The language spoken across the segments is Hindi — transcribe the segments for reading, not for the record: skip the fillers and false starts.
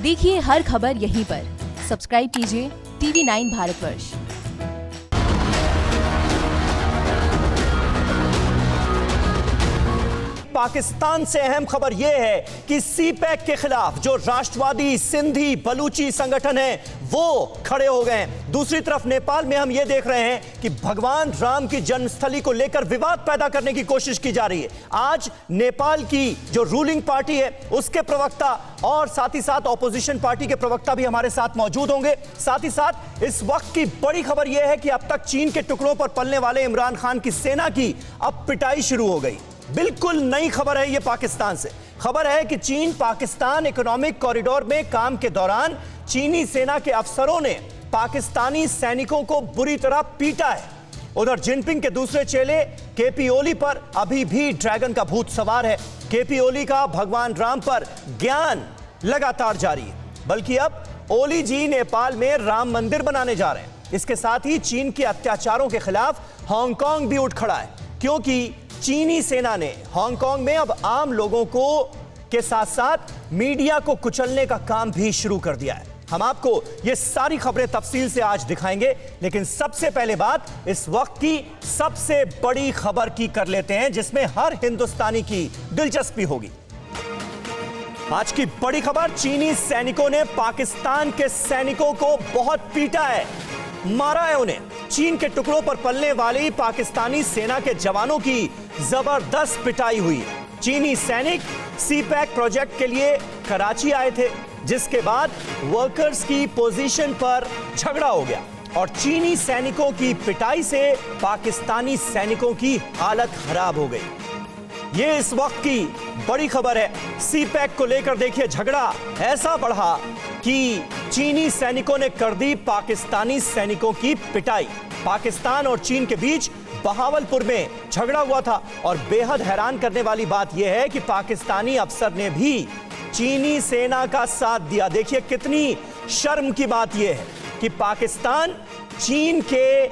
देखिए हर खबर यहीं पर। सब्सक्राइब कीजिए TV9 भारतवर्ष। पाकिस्तान से अहम खबर यह है कि सीपैक के खिलाफ जो राष्ट्रवादी सिंधी बलूची संगठन है वो खड़े हो गए हैं। दूसरी तरफ नेपाल में हम ये देख रहे हैं कि भगवान राम की जन्मस्थली को लेकर विवाद पैदा करने की कोशिश की जा रही है। आज नेपाल की जो रूलिंग पार्टी है उसके प्रवक्ता और साथ ही साथ ऑपोजिशन पार्टी के प्रवक्ता भी हमारे साथ मौजूद होंगे। साथ ही साथ इस वक्त की बड़ी खबर यह है कि अब तक चीन के टुकड़ों पर पलने वाले इमरान खान की सेना की अब पिटाई शुरू हो गई। बिल्कुल नई खबर है यह पाकिस्तान से। खबर है कि चीन पाकिस्तान इकोनॉमिक कॉरिडोर में काम के दौरान चीनी सेना के अफसरों ने पाकिस्तानी सैनिकों को बुरी तरह पीटा है। उधर जिनपिंग के दूसरे चेले केपी ओली पर अभी भी ड्रैगन का भूत सवार है। केपी ओली का भगवान राम पर ज्ञान लगातार जारी है, बल्कि अब ओली जी नेपाल में राम मंदिर बनाने जा रहे हैं। इसके साथ ही चीन के अत्याचारों के खिलाफ हांगकांग भी उठ खड़ा है, क्योंकि चीनी सेना ने हांगकांग में अब आम लोगों को के साथ साथ मीडिया को कुचलने का काम भी शुरू कर दिया है। हम आपको ये सारी खबरें तफसील से आज दिखाएंगे, लेकिन सबसे पहले बात इस वक्त की सबसे बड़ी खबर की कर लेते हैं, जिसमें हर हिंदुस्तानी की दिलचस्पी होगी। आज की बड़ी खबर, चीनी सैनिकों ने पाकिस्तान के सैनिकों को बहुत पीटा है, मारा है उन्हें। चीन के टुकड़ों पर पलने वाली पाकिस्तानी सेना के जवानों की जबरदस्त पिटाई हुई। चीनी सैनिक सीपैक प्रोजेक्ट के लिए कराची आए थे, जिसके बाद वर्कर्स की पोजीशन पर झगड़ा हो गया और चीनी सैनिकों की पिटाई से पाकिस्तानी सैनिकों की हालत खराब हो गई। यह इस वक्त की बड़ी खबर है। सीपैक को लेकर देखिए झगड़ा ऐसा बढ़ा कि चीनी सैनिकों ने कर दी पाकिस्तानी सैनिकों की पिटाई। पाकिस्तान और चीन के बीच बहावलपुर में झगड़ा हुआ था और बेहद हैरान करने वाली बात यह है कि पाकिस्तानी अफसर ने भी चीनी सेना का साथ दिया। देखिए कितनी शर्म की बात यह है कि पाकिस्तान चीन के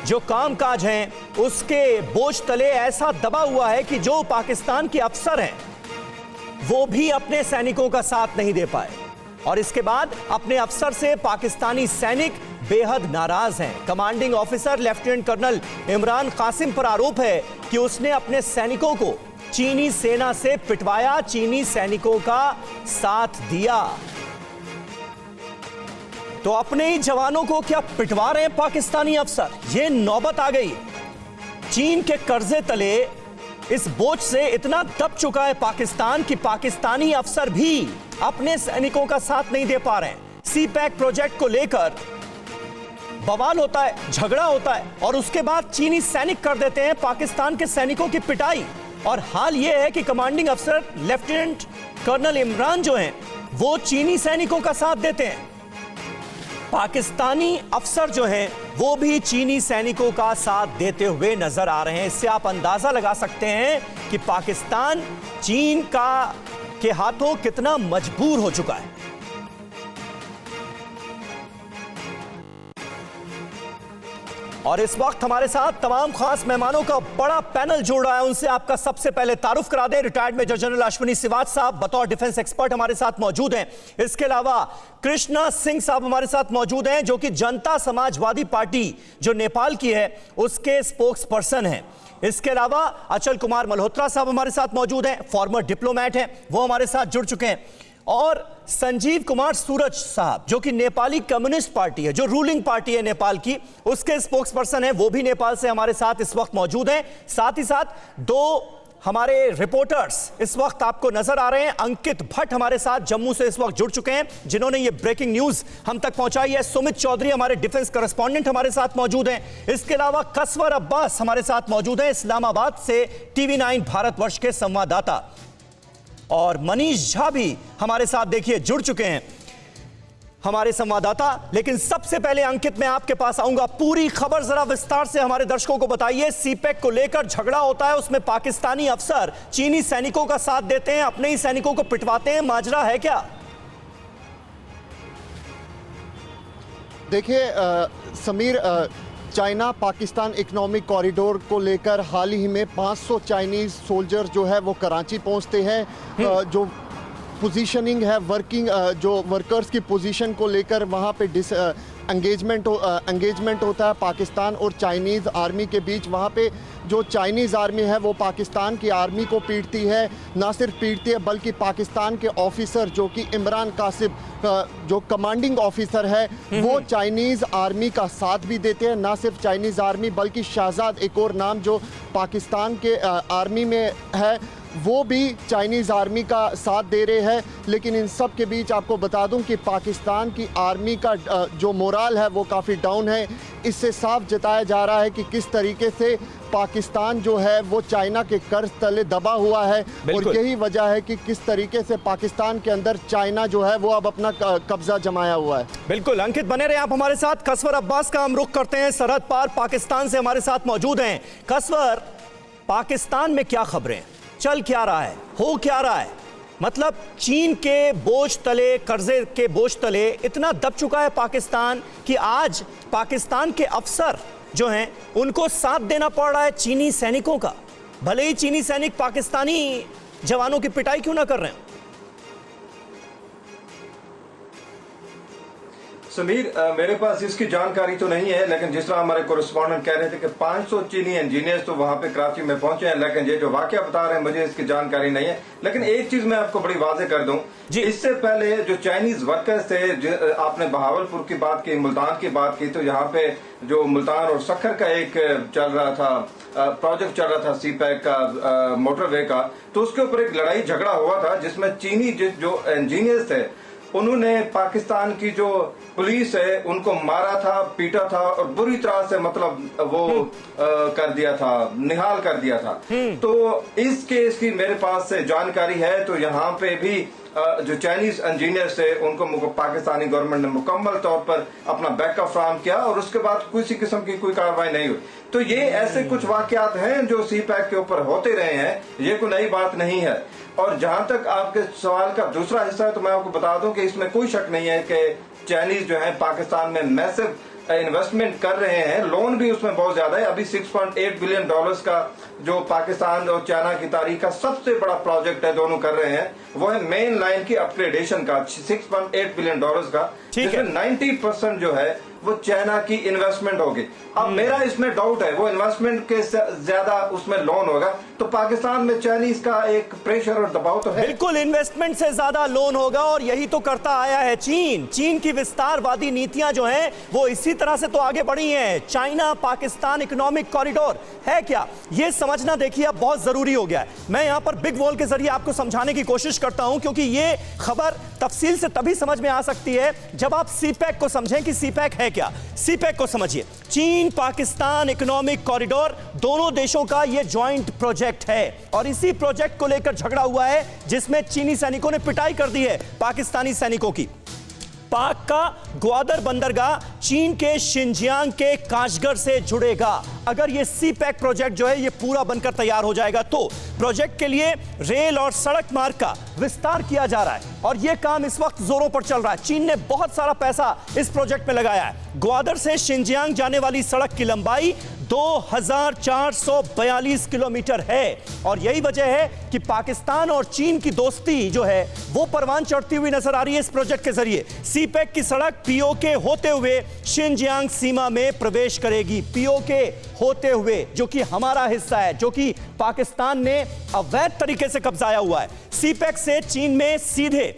जो कामकाज हैं उसके बोझ तले ऐसा दबा हुआ है कि जो पाकिस्तान के अफसर हैं वो भी अपने सैनिकों का साथ नहीं दे पाए और इसके बाद अपने अफसर से पाकिस्तानी सैनिक बेहद नाराज हैं। Commanding officer lieutenant colonel Imran Qasim पर आरोप है कि उसने अपने सैनिकों को चीनी सेना से पिटवाया, चीनी सैनिकों का साथ दिया। तो अपने ही जवानों को क्या पिटवा रहे हैं पाकिस्तानी अफसर? यह नौबत आ गई। चीन के कर्जे तले इस बोझ से इतना दब चुका है पाकिस्तान कि पाकिस्तानी अफसर भी अपने सैनिकों का साथ नहीं दे पा रहे हैं। सीपैक प्रोजेक्ट को लेकर बवाल होता है, झगड़ा होता है और उसके बाद चीनी सैनिक कर देते हैं पाकिस्तान के सैनिकों की पिटाई। और हाल यह है कि कमांडिंग अफसर लेफ्टिनेंट कर्नल इमरान जो हैं वो चीनी सैनिकों का साथ देते हैं। पाकिस्तानी अफसर जो हैं वो भी चीनी सैनिकों का साथ देते हुए नजर आ रहे हैं। इससे आप अंदाजा लगा सकते हैं कि पाकिस्तान चीन के हाथों कितना मजबूर हो चुका है। और इस वक्त हमारे साथ तमाम खास मेहमानों का बड़ा पैनल जुड़ रहा है। उनसे आपका सबसे पहले तारुफ करा दें। Retired major general Ashwini Siwach sahab बतौर डिफेंस एक्सपर्ट हमारे साथ मौजूद हैं। इसके अलावा कृष्णा सिंह साहब हमारे साथ मौजूद हैं, जो कि जनता समाजवादी पार्टी जो नेपाल की है उसके स्पोक्स पर्सन हैं। इसके अलावा अचल कुमार मल्होत्रा साहब हमारे साथ मौजूद हैं, फॉर्मर डिप्लोमेट हैं, वो हमारे साथ जुड़ चुके हैं। और संजीव कुमार सूरज साहब जो कि नेपाली कम्युनिस्ट पार्टी है, जो रूलिंग पार्टी है नेपाल की, उसके स्पोक्स पर्सन है, वो भी नेपाल से हमारे साथ इस वक्त मौजूद हैं। साथ ही साथ दो हमारे रिपोर्टर्स इस वक्त आपको नजर आ रहे हैं। अंकित भट्ट हमारे साथ जम्मू से इस वक्त जुड़ चुके हैं, जिन्होंने ये ब्रेकिंग न्यूज हम तक पहुंचाई है। सुमित चौधरी हमारे डिफेंस करेस्पॉन्डेंट हमारे साथ मौजूद हैं। इसके अलावा कसवर अब्बास हमारे साथ मौजूद हैं, इस्लामाबाद से TV9 भारतवर्ष के संवाददाता। और मनीष झा भी हमारे साथ देखिए जुड़ चुके हैं, हमारे संवाददाता। लेकिन सबसे पहले अंकित मैं आपके पास आऊंगा, पूरी खबर जरा विस्तार से हमारे दर्शकों को बताइए। सीपैक को लेकर झगड़ा होता है, उसमें पाकिस्तानी अफसर चीनी सैनिकों का साथ देते हैं, अपने ही सैनिकों को पिटवाते हैं, माजरा है क्या? देखिए Sameer, China Pakistan economic corridor को लेकर हाल ही में 500 चाइनीज सोल्जर जो है वो कराची पहुंचते हैं। जो पोजीशनिंग है, वर्किंग जो वर्कर्स की पोजीशन को लेकर वहाँ पे एंगेजमेंट होता है पाकिस्तान और चाइनीज़ आर्मी के बीच। वहाँ पे जो चाइनीज़ आर्मी है वो पाकिस्तान की आर्मी को पीटती है, ना सिर्फ पीटती है बल्कि पाकिस्तान के ऑफिसर जो कि इमरान कासिम जो कमांडिंग ऑफिसर है वो चाइनीज़ आर्मी का साथ भी देते हैं। ना सिर्फ चाइनीज़ आर्मी बल्कि शहजाद, एक और नाम जो पाकिस्तान के आर्मी में है, वो भी चाइनीज़ आर्मी का साथ दे रहे हैं। लेकिन इन सब के बीच आपको बता दूं कि पाकिस्तान की आर्मी का जो मोराल है वो काफ़ी डाउन है। इससे साफ जताया जा रहा है कि किस तरीके से पाकिस्तान जो है वो चाइना के कर्ज तले दबा हुआ है और यही वजह है कि किस तरीके से पाकिस्तान के अंदर चाइना जो है वो अब अपना कब्जा जमाया हुआ है। बिल्कुल अंकित, बने रहे आप हमारे साथ। कसवर अब्बास का हम रुख करते हैं, सरहद पार पाकिस्तान से हमारे साथ मौजूद हैं। कसवर, पाकिस्तान में क्या खबरें, चल क्या रहा है, हो क्या रहा है? मतलब चीन के बोझ तले, कर्जे के बोझ तले इतना दब चुका है पाकिस्तान कि आज पाकिस्तान के अफसर जो हैं उनको साथ देना पड़ रहा है चीनी सैनिकों का, भले ही चीनी सैनिक पाकिस्तानी जवानों की पिटाई क्यों ना कर रहे हैं। समीर, मेरे पास इसकी जानकारी तो नहीं है, लेकिन जिस तरह हमारे कोरेस्पॉन्डेंट कह रहे थे कि 500 चीनी इंजीनियर्स तो वहां पे कराची में पहुंचे हैं, लेकिन ये जो वाकया बता रहे हैं मुझे इसकी जानकारी नहीं है। लेकिन एक चीज मैं आपको बड़ी वाज़ेह कर दूं, इससे पहले जो चाइनीज वर्कर्स थे, आपने बहावलपुर की बात की, मुल्तान की बात की, तो यहाँ पे जो मुल्तान और सखर का एक चल रहा था प्रोजेक्ट चल रहा था सीपैक का, मोटरवे का, तो उसके ऊपर एक लड़ाई झगड़ा हुआ था जिसमें चीनी जो इंजीनियर्स थे उन्होंने पाकिस्तान की जो पुलिस है उनको मारा था, पीटा था और बुरी तरह से मतलब वो कर दिया था, निहाल कर दिया था। तो इस केस की मेरे पास से जानकारी है, तो यहाँ पे भी जो चाइनीज इंजीनियर्स थे उनको पाकिस्तानी गवर्नमेंट ने मुकम्मल तौर पर अपना बैकअप फ्राहम किया और उसके बाद किसी किस्म की कोई कार्रवाई नहीं हुई। तो ये ऐसे कुछ वाकयात हैं जो सीपैक के ऊपर होते रहे हैं, ये कोई नई बात नहीं है। और जहां तक आपके सवाल का दूसरा हिस्सा है, तो मैं आपको बता दूं कि इसमें कोई शक नहीं है कि चाइनीज जो है पाकिस्तान में मैसिव इन्वेस्टमेंट कर रहे हैं, लोन भी उसमें बहुत ज्यादा है। अभी $6.8 बिलियन का जो पाकिस्तान और चाइना की तारीख का सबसे बड़ा प्रोजेक्ट है, दोनों कर रहे हैं, वो है मेन लाइन की अपग्रेडेशन का, $6.8 बिलियन का, जिसमें 90% जो है वो चाइना की इन्वेस्टमेंट होगी। अब मेरा इसमें डाउट है, वो इन्वेस्टमेंट के ज्यादा उसमें लोन होगा, तो पाकिस्तान में चाइनीज का एक प्रेशर और दबाव तो है। बिल्कुल, इन्वेस्टमेंट से ज्यादा लोन होगा और यही तो करता आया है चीन। चीन की विस्तारवादी नीतियां जो हैं वो इसी तरह से तो आगे बढ़ी हैं। चाइना पाकिस्तान इकोनॉमिक कॉरिडोर है क्या, ये समझना देखिए अब बहुत जरूरी हो गया है। मैं यहां पर बिग वॉल के जरिए आपको समझाने की कोशिश करता हूं, क्योंकि ये खबर तफसील से तभी समझ में आ सकती है जब आप सीपैक को समझें कि सीपैक है क्या। सीपैक को समझिए, चीन पाकिस्तान इकोनॉमिक कॉरिडोर दोनों देशों का ये जॉइंट प्रोजेक्ट है और इसी प्रोजेक्ट को लेकर झगड़ा हुआ है जिसमें चीनी सैनिकों ने पिटाई कर दी है पाकिस्तानी सैनिकों की। पाक का ग्वादर बंदरगाह चीन के शिनजियांग के काशगर से जुड़ेगा। अगर ये सीपैक प्रोजेक्ट जो है ये पूरा बनकर तैयार हो जाएगा तो प्रोजेक्ट के लिए रेल और सड़क मार्ग का विस्तार किया जा रहा है और यह काम इस वक्त जोरों पर चल रहा है। चीन ने बहुत सारा पैसा इस प्रोजेक्ट में लगाया है। ग्वादर से शिनजियांग जाने वाली सड़क की लंबाई 2442 किलोमीटर है और यही वजह है कि पाकिस्तान और चीन की दोस्ती जो है वो परवान चढ़ती हुई नजर आ रही है इस प्रोजेक्ट के जरिए। सीपैक की सड़क पीओके होते हुए शिनजियांग सीमा में प्रवेश करेगी। पीओके होते हुए, जो कि हमारा हिस्सा है, जो कि पाकिस्तान ने अवैध तरीके से कब्जाया हुआ है। सीपैक से चीन में सीधे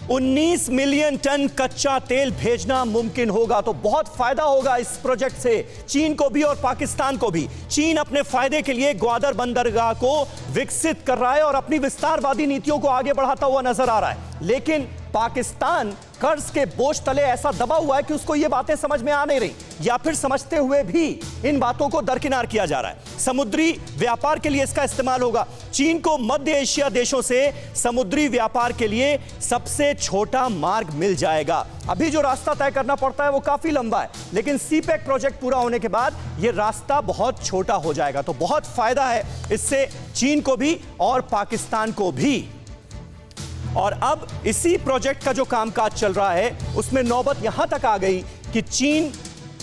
19 मिलियन टन कच्चा तेल भेजना मुमकिन होगा। तो बहुत फायदा होगा इस प्रोजेक्ट से चीन को भी और पाकिस्तान को भी। चीन अपने फायदे के लिए ग्वादर बंदरगाह को विकसित कर रहा है और अपनी विस्तारवादी नीतियों को आगे बढ़ाता हुआ नजर आ रहा है, लेकिन पाकिस्तान कर्ज के बोझ तले ऐसा दबा हुआ है कि उसको ये बातें समझ में आ नहीं रही, या फिर समझते हुए भी इन बातों को दरकिनार किया जा रहा है। समुद्री व्यापार के लिए इसका इस्तेमाल होगा। चीन को मध्य एशिया देशों से समुद्री व्यापार के लिए सबसे छोटा मार्ग मिल जाएगा। अभी जो रास्ता तय करना पड़ता है वो काफी लंबा है, लेकिन सीपैक प्रोजेक्ट पूरा होने के बाद ये रास्ता बहुत छोटा हो जाएगा। तो बहुत फायदा है इससे चीन को भी और पाकिस्तान को भी। और अब इसी प्रोजेक्ट का जो कामकाज चल रहा है उसमें नौबत यहां तक आ गई कि चीन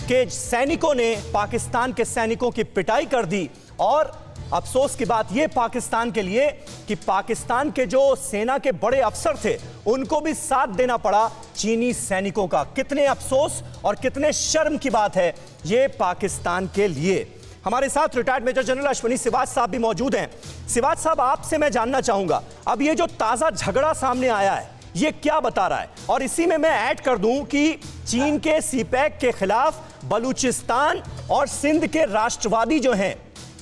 के सैनिकों ने पाकिस्तान के सैनिकों की पिटाई कर दी और अफसोस की बात यह पाकिस्तान के लिए कि पाकिस्तान के जो सेना के बड़े अफसर थे उनको भी साथ देना पड़ा चीनी सैनिकों का। कितने अफसोस और कितने शर्म की बात है यह पाकिस्तान के लिए। हमारे साथ retired major general Ashwini Siwach sahab भी मौजूद हैं। सिवाच साहब, आपसे मैं जानना चाहूंगा, अब ये जो ताजा झगड़ा सामने आया है ये क्या बता रहा है? और इसी में मैं ऐड कर दूं कि चीन के सीपैक के खिलाफ बलूचिस्तान और सिंध के राष्ट्रवादी जो हैं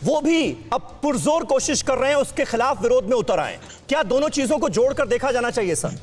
वो भी अब पुरजोर कोशिश कर रहे हैं उसके खिलाफ विरोध में उतर आए। क्या दोनों चीजों को जोड़कर देखा जाना चाहिए सर?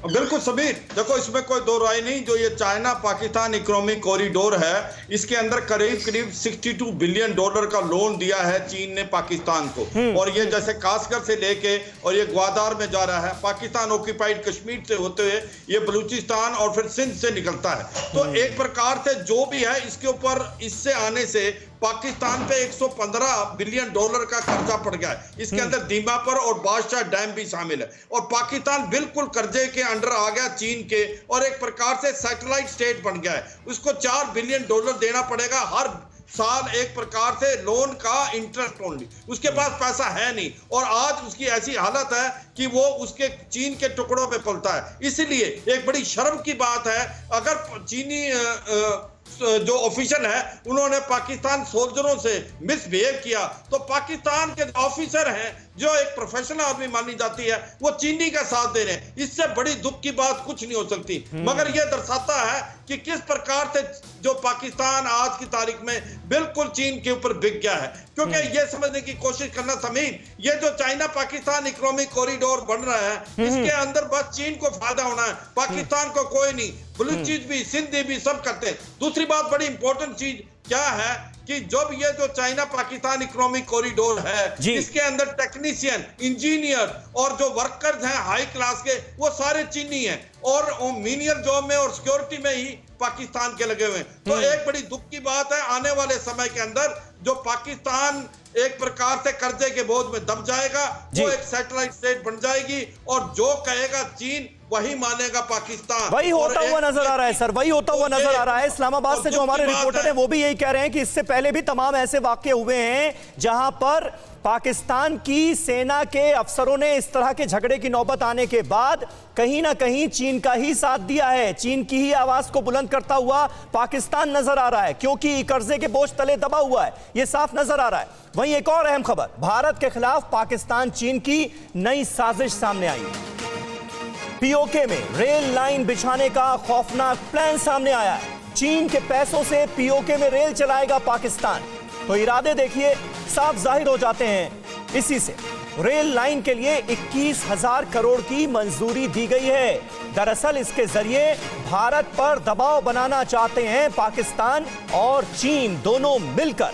बिल्कुल समीर, देखो इसमें कोई दो राय नहीं। जो ये चाइना पाकिस्तान इकोनॉमिक कॉरिडोर है इसके अंदर करीब करीब $62 बिलियन का लोन दिया है चीन ने पाकिस्तान को। और ये जैसे कासगर से लेके और ये ग्वादार में जा रहा है, पाकिस्तान ऑक्यूपाइड कश्मीर से होते हुए ये बलूचिस्तान और फिर सिंध से निकलता है। तो एक प्रकार से जो भी है इसके ऊपर इससे आने से पाकिस्तान पे $115 बिलियन का खर्चा पड़ गया है। इसके अंदर दीमापुर और बादशाह डैम भी शामिल है और पाकिस्तान बिल्कुल कर्जे के अंडर आ गया चीन के और एक प्रकार से सैटेलाइट स्टेट बन गया है। उसको $4 बिलियन देना पड़ेगा हर साल, एक प्रकार से लोन का इंटरेस्ट ओनली। उसके पास पैसा है नहीं और आज उसकी ऐसी हालत है कि वो उसके चीन के टुकड़ों पे पलता है। इसलिए एक बड़ी शर्म की बात है अगर चीनी जो ऑफिशियल है उन्होंने पाकिस्तान सोल्जरों से मिसबिहेव किया तो पाकिस्तान के ऑफिसर हैं जो एक प्रोफेशनल आदमी मानी जाती है वो चीनी का साथ दे रहे हैं। इससे बड़ी दुख की बात कुछ नहीं हो सकती। मगर यह दर्शाता है कि किस प्रकार से जो पाकिस्तान आज की तारीख में बिल्कुल चीन के ऊपर बिक गया है। क्योंकि यह समझने की कोशिश करना समीर, ये जो चाइना पाकिस्तान इकोनॉमिक कॉरिडोर बन रहा है इसके अंदर बस चीन को फायदा होना है, पाकिस्तान को कोई नहीं। बलूची भी, सिंधी भी सब करते हैं। दूसरी बात बड़ी इंपॉर्टेंट चीज क्या है कि जब ये जो चाइना पाकिस्तान इकोनॉमिक कॉरिडोर है इसके अंदर टेक्नीशियन, इंजीनियर और जो वर्कर्स हैं हाई क्लास के वो सारे चीनी हैं और मीनियर जॉब में और सिक्योरिटी में ही पाकिस्तान के लगे हुए हैं। तो एक बड़ी दुख की बात है आने वाले समय के अंदर जो पाकिस्तान एक प्रकार से कर्जे के बोझ में दब जाएगा, वो एक सैटेलाइट स्टेट बन जाएगी और जो कहेगा चीन वही मानेगा पाकिस्तान। वही होता हुआ नजर आ रहा है सर, वही होता हुआ नजर आ रहा है। इस्लामाबाद से जो हमारे रिपोर्टर हैं वो भी यही कह रहे हैं कि इससे पहले भी तमाम ऐसे वाकये हुए हैं जहां पर पाकिस्तान की सेना के अफसरों ने इस तरह के झगड़े की नौबत आने के बाद कहीं ना कहीं चीन का ही साथ दिया है। चीन की ही आवाज को बुलंद करता हुआ पाकिस्तान नजर आ रहा है क्योंकि कर्जे के बोझ तले दबा हुआ है, यह साफ नजर आ रहा है। वहीं एक और अहम खबर, भारत के खिलाफ पाकिस्तान चीन की नई साजिश सामने आई। पीओके में रेल लाइन बिछाने का खौफनाक प्लान सामने आया है। चीन के पैसों से पीओके में रेल चलाएगा पाकिस्तान। तो इरादे देखिए साफ जाहिर हो जाते हैं इसी से। रेल लाइन के लिए 21,000 करोड़ की मंजूरी दी गई है। दरअसल इसके जरिए भारत पर दबाव बनाना चाहते हैं पाकिस्तान और चीन दोनों मिलकर।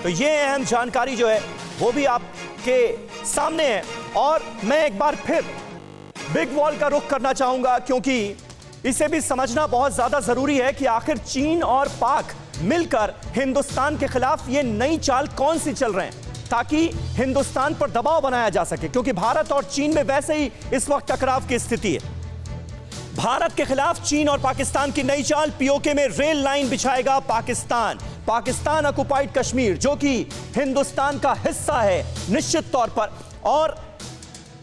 तो ये अहम जानकारी जो है वो भी आपके सामने है। और मैं एक बार फिर बिग वॉल का रुख करना चाहूंगा क्योंकि इसे भी समझना बहुत ज्यादा जरूरी है कि आखिर चीन और पाक मिलकर हिंदुस्तान के खिलाफ ये नई चाल कौन सी चल रहे हैं ताकि हिंदुस्तान पर दबाव बनाया जा सके, क्योंकि भारत और चीन में वैसे ही इस वक्त टकराव की स्थिति है। भारत के खिलाफ चीन और पाकिस्तान की नई चाल, पीओके में रेल लाइन बिछाएगा पाकिस्तान। पाकिस्तान ऑक्युपाइड कश्मीर जो कि हिंदुस्तान का हिस्सा है निश्चित तौर पर, और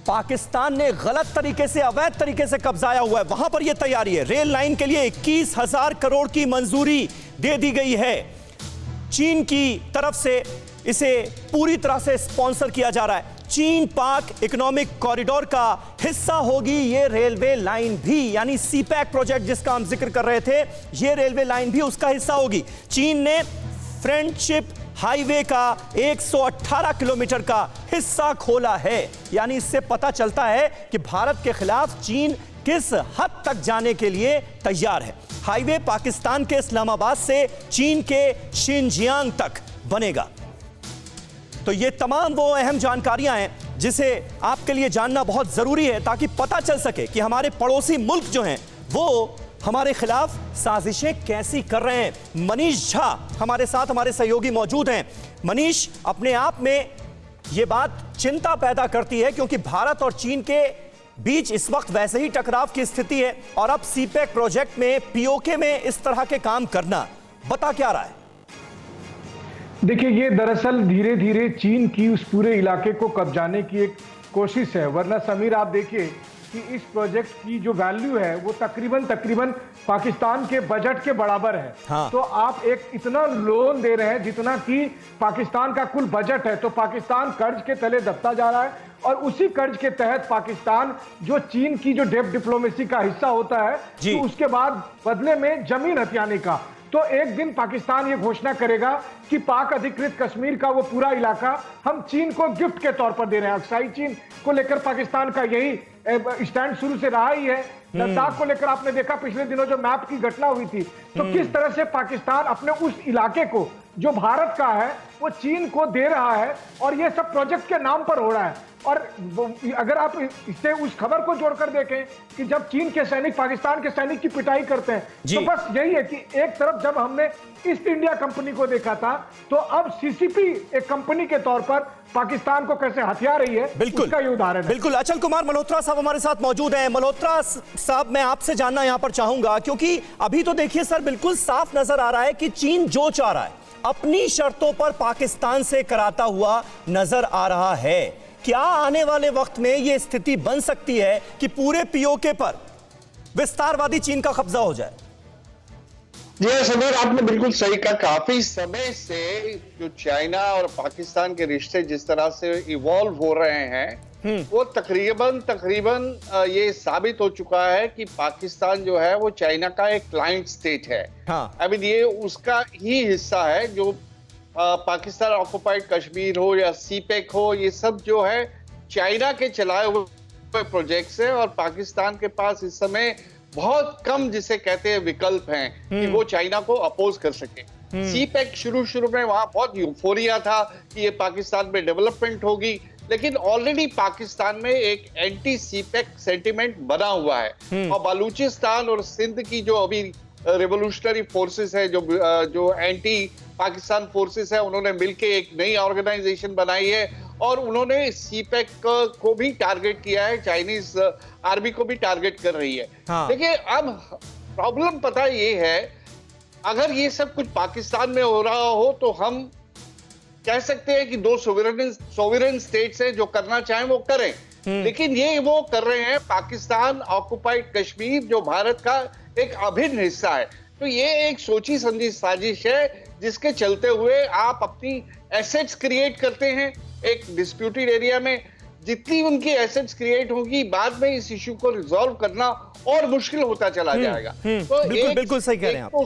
पाकिस्तान ने गलत तरीके से, अवैध तरीके से कब्जाया हुआ है, वहां पर यह तैयारी है। रेल लाइन के लिए 21,000 करोड़ की मंजूरी दे दी गई है। चीन की तरफ से इसे पूरी तरह से स्पॉन्सर किया जा रहा है। चीन पाक इकोनॉमिक कॉरिडोर का हिस्सा होगी ये रेलवे लाइन भी, यानी सीपैक प्रोजेक्ट जिसका हम जिक्र कर रहे थे, ये रेलवे लाइन भी उसका हिस्सा होगी। चीन ने फ्रेंडशिप हाईवे का 118 किलोमीटर का हिस्सा खोला है। यानी इससे पता चलता है कि भारत के खिलाफ चीन किस हद तक जाने के लिए तैयार है। हाईवे पाकिस्तान के इस्लामाबाद से चीन के शिनजियांग तक बनेगा। तो ये तमाम वो अहम जानकारियां हैं जिसे आपके लिए जानना बहुत जरूरी है ताकि पता चल सके कि हमारे पड़ोसी मुल्क जो हैं वो हमारे खिलाफ साजिशें कैसी कर रहे हैं। मनीष झा हमारे साथ, हमारे सहयोगी मौजूद हैं। मनीष, अपने आप में यह बात चिंता पैदा करती है क्योंकि भारत और चीन के बीच इस वक्त वैसे ही टकराव की स्थिति है और अब सीपैक प्रोजेक्ट में, पीओके में इस तरह के काम करना, बता क्या रहा है? देखिए, ये दरअसल धीरे धीरे चीन की उस पूरे इलाके को कब्जाने की एक कोशिश है। वरना समीर, आप देखिए कि इस प्रोजेक्ट की जो वैल्यू है वो तकरीबन पाकिस्तान के बजट के बराबर है। हाँ। तो आप एक इतना लोन दे रहे हैं जितना कि पाकिस्तान का कुल बजट है, तो पाकिस्तान कर्ज के तले दबता जा रहा है। और उसी कर्ज के तहत पाकिस्तान जो चीन की जो डेप डिप्लोमेसी का हिस्सा होता है, जी। तो उसके बाद बदले में जमीन हथियाने का, तो एक दिन पाकिस्तान ये घोषणा करेगा कि पाक अधिकृत कश्मीर का वो पूरा इलाका हम चीन को गिफ्ट के तौर पर दे रहे हैं। अक्साई चीन को लेकर पाकिस्तान का यही स्टैंड शुरू से रहा ही है। लद्दाख को लेकर आपने देखा पिछले दिनों जो मैप की घटना हुई थी, तो किस तरह से पाकिस्तान अपने उस इलाके को जो भारत का है वो चीन को दे रहा है, और ये सब प्रोजेक्ट के नाम पर हो रहा है। और अगर आप इससे उस खबर को जोड़कर देखें कि जब चीन के सैनिक पाकिस्तान के सैनिक की पिटाई करते हैं, तो बस यही है कि एक तरफ जब हमने ईस्ट इंडिया कंपनी को देखा था, तो अब सीसीपी एक कंपनी के तौर पर पाकिस्तान को कैसे हथिया रही है, उसका ये उदाहरण है। बिल्कुल। अचल कुमार मल्होत्रा साहब हमारे साथ मौजूद हैं। मल्होत्रा साहब, मैं आपसे जानना यहां पर चाहूंगा, क्योंकि अभी तो देखिए सर, बिल्कुल साफ नजर आ रहा है कि चीन जो चाह रहा है अपनी शर्तों पर पाकिस्तान से कराता हुआ नजर आ रहा है। क्या आने वाले वक्त में यह स्थिति बन सकती है कि पूरे पीओके पर विस्तारवादी चीन का कब्जा हो जाए? जी समीर, आपने बिल्कुल सही कहा। काफी समय से जो चाइना और पाकिस्तान के रिश्ते जिस तरह से इवॉल्व हो रहे हैं, वो तकरीबन ये साबित हो चुका है कि पाकिस्तान जो है वो चाइना का एक क्लाइंट स्टेट है। हाँ। अभी ये उसका ही हिस्सा है। जो पाकिस्तान ऑक्युपाइड कश्मीर हो या सीपेक हो, ये सब जो है चाइना के चलाए हुए प्रोजेक्ट्स है, और पाकिस्तान के पास इस समय बहुत कम जिसे कहते हैं विकल्प हैं कि वो चाइना को अपोज कर सके। सीपेक शुरू में वहां बहुत यूफोरिया था कि ये पाकिस्तान में डेवलपमेंट होगी, लेकिन ऑलरेडी पाकिस्तान में एक एंटी सीपेक सेंटिमेंट बना हुआ है। और बलूचिस्तान और सिंध की जो अभी रेवोल्यूशनरी फोर्सेस है, जो एंटी पाकिस्तान फोर्सेस है, उन्होंने मिलकर एक नई ऑर्गेनाइजेशन बनाई है, और उन्होंने सीपेक को भी टारगेट किया है, चाइनीज आर्मी को भी टारगेट कर रही है। हाँ। देखिए, अब प्रॉब्लम पता ये है, अगर ये सब कुछ पाकिस्तान में हो रहा हो तो हम कह सकते हैं कि दो सोवरेन स्टेट्स हैं, जो करना चाहें वो करें। लेकिन ये वो कर रहे हैं पाकिस्तान ऑक्युपाइड कश्मीर, जो भारत का एक अभिन्न हिस्सा है। तो ये एक सोची समझी साजिश है, जिसके चलते हुए आप अपनी एसेट्स क्रिएट करते हैं एक डिस्प्यूटेड एरिया में। जितनी उनकी एसेट्स क्रिएट होगी, बाद में इस इश्यू को रिजॉल्व करना और मुश्किल होता चला जाएगा। तो बिल्कुल सही कह रहे हैं आप। तो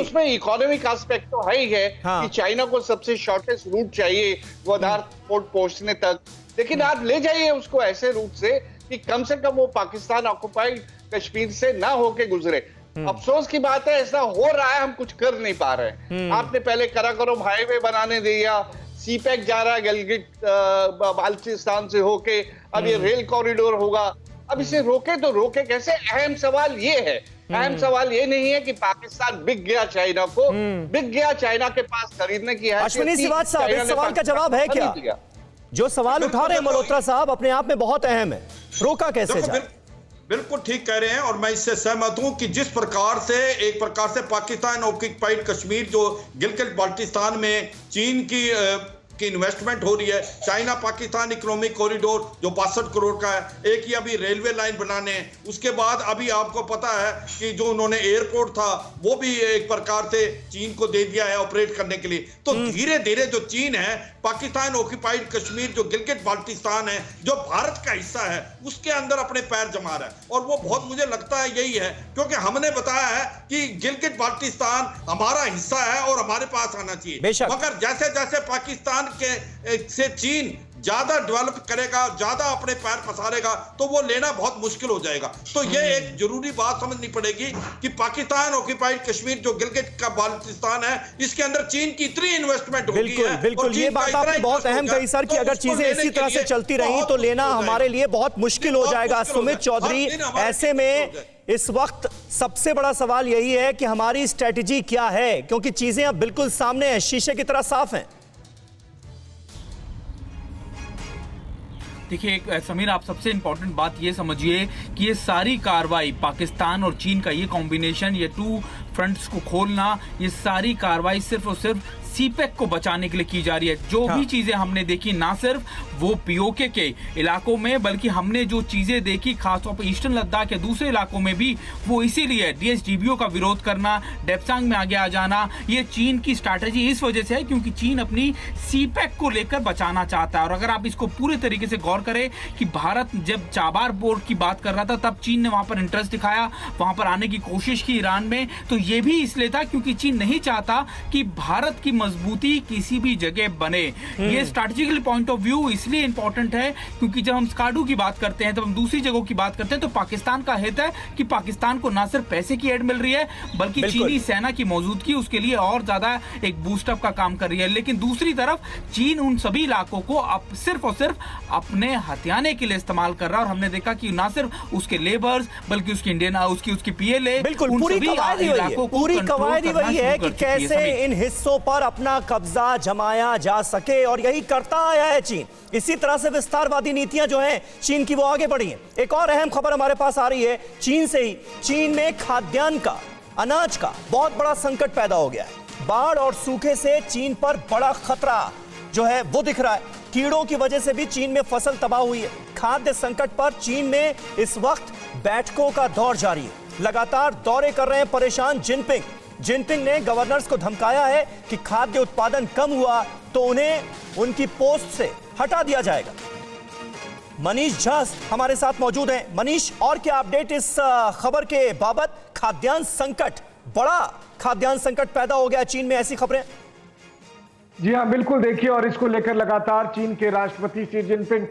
उसमें इकोनॉमिक एस्पेक्ट तो है ही है। हाँ। कि चाइना को सबसे शॉर्टेस्ट रूट चाहिए ग्वादार पोर्ट पहुंचने तक, लेकिन आप ले जाइए उसको ऐसे रूट से कि कम से कम वो पाकिस्तान ऑक्युपाइड कश्मीर से ना होके गुजरे। अफसोस की बात है, ऐसा हो रहा है, हम कुछ कर नहीं पा रहे हैं। आपने पहले कराकोरम हाईवे बनाने दिया, सीपेक जा रहा है गिलगिट बाल्टिस्तान से होके, अब ये रेल कॉरिडोर होगा। अब इसे रोके तो रोके कैसे? अहम सवाल ये है। अहम सवाल ये नहीं है कि पाकिस्तान बिक गया चाइना को, बिक गया चाइना के पास खरीदने की हैसियत अश्विनी सिवाज साहब, इस सवाल का जवाब है क्या? जो सवाल उठा रहे हैं मल्होत्रा साहब अपने आप में बहुत अहम है, रोका कैसे जाए? बिल्कुल ठीक कह रहे हैं, और मैं इससे सहमत हूं कि जिस प्रकार से एक प्रकार से पाकिस्तान ऑक्युपाइड कश्मीर जो गिलगित बाल्टिस्तान में चीन की इन्वेस्टमेंट हो रही है, चाइना पाकिस्तान इकोनॉमिक कॉरिडोर जो 62 करोड़ का है, एक ही अभी रेलवे लाइन बनाने हैं, उसके बाद अभी आपको पता है कि जो उन्होंने एयरपोर्ट था वो भी एक प्रकार से चीन को दे दिया है ऑपरेट करने के लिए। तो धीरे धीरे जो चीन है, पाकिस्तान ऑक्युपाइड कश्मीर जो गिलगित बाल्टिस्तान है, जो भारत का हिस्सा है, उसके अंदर अपने पैर जमा रहा है। और वो बहुत मुझे लगता है यही है, क्योंकि हमने बताया है कि गिलगित बाल्टिस्तान हमारा हिस्सा है और हमारे पास आना चाहिए, मगर जैसे जैसे पाकिस्तान से चीन ज्यादा डेवलप करेगा, ज्यादा अपने पैर पसारेगा, तो वो लेना बहुत मुश्किल हो जाएगा। तो ये एक जरूरी बात समझनी पड़ेगी कि पाकिस्तान ऑक्युपाइड कश्मीर जो गिलगित का बाल्टिस्तान है, इसके अंदर चीन की इतनी इन्वेस्टमेंट होगी। बिल्कुल बिल्कुल, ये बात आपने बहुत अहम कही सर कि अगर चीजें इसी तरह से चलती रही तो लेना हमारे लिए बहुत मुश्किल हो जाएगा। सुमित चौधरी, ऐसे में इस वक्त सबसे बड़ा सवाल यही है कि हमारी स्ट्रेटेजी क्या है, क्योंकि चीजें अब बिल्कुल सामने हैं, शीशे की तरह साफ हैं। देखिए समीर, आप सबसे इंपॉर्टेंट बात ये समझिए कि ये सारी कार्रवाई पाकिस्तान और चीन का ये कॉम्बिनेशन, ये टू फ्रंट्स को खोलना, ये सारी कार्रवाई सिर्फ और सिर्फ सीपेक को बचाने के लिए की जा रही है। जो भी चीजें हमने देखी, ना सिर्फ वो पीओके के इलाकों में, बल्कि हमने जो चीजें देखी खासतौर पर ईस्टर्न लद्दाख के दूसरे इलाकों में भी, वो इसीलिए डीएसडीबीओ का विरोध करना, डेप्सांग में आगे आ जाना, ये चीन की स्ट्रैटेजी इस वजह से है क्योंकि चीन अपनी सीपेक को लेकर बचाना चाहता है। और अगर आप इसको पूरे तरीके से गौर करें कि भारत जब चाबार बोर्ड की बात कर रहा था तब चीन ने वहां पर इंटरेस्ट दिखाया, वहां पर आने की कोशिश की ईरान में, तो ये भी इसलिए था क्योंकि चीन नहीं चाहता कि भारत की मजबूती किसी भी जगह बने। ये स्ट्रैटेजिकल पॉइंट ऑफ व्यू इसलिए इंपॉर्टेंट है क्योंकि जब हम स्काडू की बात करते हैं, तब हम दूसरी जगहों की बात करते हैं, तो पाकिस्तान का हित है कि पाकिस्तान को ना सिर्फ पैसे की एड मिल रही है बल्कि चीनी सेना की मौजूदगी उसके लिए और ज्यादा एक बूस्टअप का काम कर रही है। लेकिन दूसरी तरफ चीन उन सभी इलाकों को अब सिर्फ और सिर्फ अपने हथियाने के लिए इस्तेमाल कर रहा है। और हमने देखा कि ना सिर्फ उसके लेबर्स बल्कि उसकी इंडियन उसकी पीएलए, बिल्कुल पूरी कवायद वही है कि कैसे इन हिस्सों पर अपना कब्जा जमाया जा सके, और यही करता आया है चीन। इसी तरह से विस्तारवादी नीतियां जो हैं चीन की, वो आगे बढ़ी हैं। एक और अहम खबर हमारे पास आ रही है चीन से ही। चीन में खाद्यान्न का, अनाज का बहुत बड़ा संकट पैदा हो गया है। बाढ़ और सूखे से चीन पर बड़ा खतरा जो है वो दिख रहा है। कीड़ों की वजह से भी चीन में फसल तबाह हुई है। खाद्य संकट पर चीन में इस वक्त बैठकों का दौर जारी है। लगातार दौरे कर रहे हैं परेशान जिनपिंग ने गवर्नर्स को धमकाया है कि खाद्य उत्पादन कम हुआ तो उन्हें उनकी पोस्ट से हटा दिया जाएगा। मनीष झा हमारे साथ मौजूद हैं। मनीष, और क्या अपडेट इस खबर के बाबत? खाद्यान्न संकट, बड़ा खाद्यान्न संकट पैदा हो गया चीन में, ऐसी खबरें। जी हाँ, बिल्कुल। देखिए, और इसको लेकर लगातार चीन के राष्ट्रपति शी जिनपिंग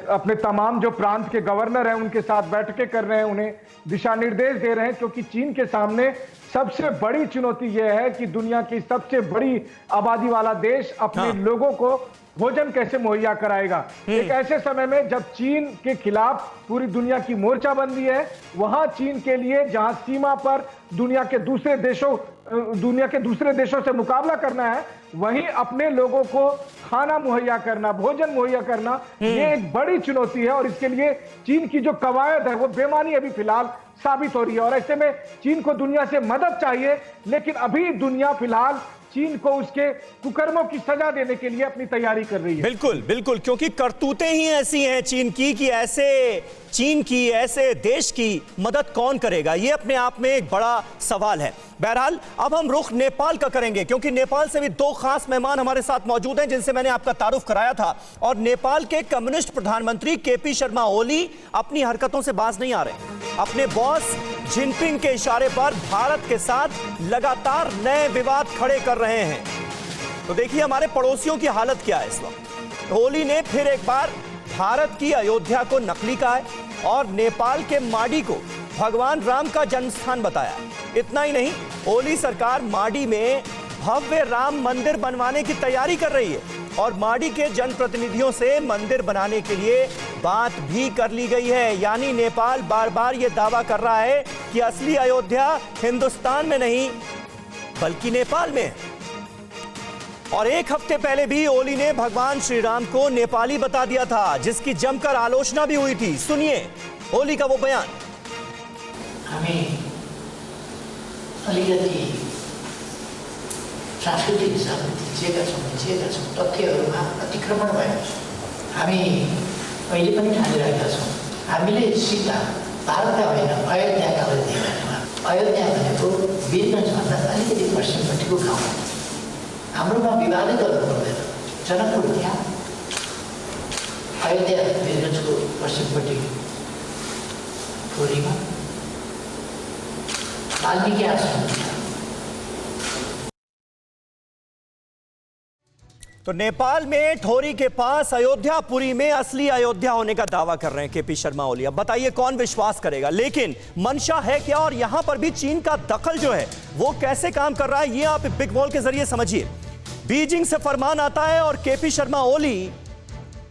अपने तमाम जो प्रांत के गवर्नर हैं उनके साथ बैठकें कर रहे हैं, उन्हें दिशा निर्देश दे रहे हैं, क्योंकि चीन के सामने सबसे बड़ी चुनौती यह है कि दुनिया की सबसे बड़ी आबादी वाला देश अपने लोगों को भोजन कैसे मुहैया कराएगा। एक ऐसे समय में जब चीन के खिलाफ पूरी दुनिया की मोर्चाबंदी है, वहां चीन के लिए जहां सीमा पर दुनिया के दूसरे देशों से मुकाबला करना है, वहीं अपने लोगों को खाना मुहैया करना, भोजन मुहैया करना, ये एक बड़ी चुनौती है। और इसके लिए चीन की जो कवायद है वो बेमानी अभी फिलहाल साबित हो रही है। और ऐसे में चीन को दुनिया से मदद चाहिए, लेकिन अभी दुनिया फिलहाल चीन को उसके कुकर्मों की सजा देने के लिए अपनी तैयारी कर रही है। बिल्कुल बिल्कुल, क्योंकि करतूतें ही ऐसी हैं चीन की कि ऐसे देश की मदद कौन करेगा, ये अपने आप में एक बड़ा सवाल है। बहरहाल अब हम रुख नेपाल का करेंगे, क्योंकि नेपाल से भी दो खास मेहमान हमारे साथ मौजूद हैं जिनसे मैंने आपका तारुफ कराया था। और नेपाल के कम्युनिस्ट प्रधानमंत्री केपी शर्मा ओली अपनी हरकतों से बाज नहीं आ रहे। अपने बॉस जिनपिंग के इशारे पर भारत के साथ लगातार नए विवाद खड़े कर रहे हैं। तो देखिए हमारे पड़ोसियों की हालत क्या है इस वक्त। ओली ने फिर एक बार भारत की अयोध्या को नकली कहा है और नेपाल के माडी को भगवान राम का जन्म स्थान बताया। इतना ही नहीं, ओली सरकार माडी में भव्य राम मंदिर बनवाने की तैयारी कर रही है और माडी के जनप्रतिनिधियों से मंदिर बनाने के लिए बात भी कर ली गई है। यानी नेपाल बार बार यह दावा कर रहा है कि असली अयोध्या हिंदुस्तान में नहीं बल्कि नेपाल में है। और एक हफ्ते पहले भी ओली ने भगवान श्री राम को नेपाली बता दिया था, जिसकी जमकर आलोचना भी हुई थी। सुनिए ओली का वो बयान। हमें अलिकति सांस्कृतिक हिसाबले थिचिएका छौँ तथ्यहरूमा अतिक्रमण भएको छ। हामी अहिले पनि ठानिरहेका छौँ, हामीले सीता भारतका होइन अयोध्याका देखेका। अयोध्या भनेको वीरगञ्जभन्दा अलिकति पश्चिमपट्टिको गाउँ। हाम्रोमा विवादै गर्नु पर्दैन। जनकपुर त्यहाँ, अयोध्या वीरगञ्जको पश्चिमपट्टि ठोरीमा, वाल्मीकि आश्रम। तो नेपाल में ठोरी के पास अयोध्यापुरी में असली अयोध्या होने का दावा कर रहे हैं केपी शर्मा ओली। अब बताइए कौन विश्वास करेगा। लेकिन मंशा है क्या और यहां पर भी चीन का दखल जो है वो कैसे काम कर रहा है, ये आप बिग वॉल के जरिए समझिए। बीजिंग से फरमान आता है और केपी शर्मा ओली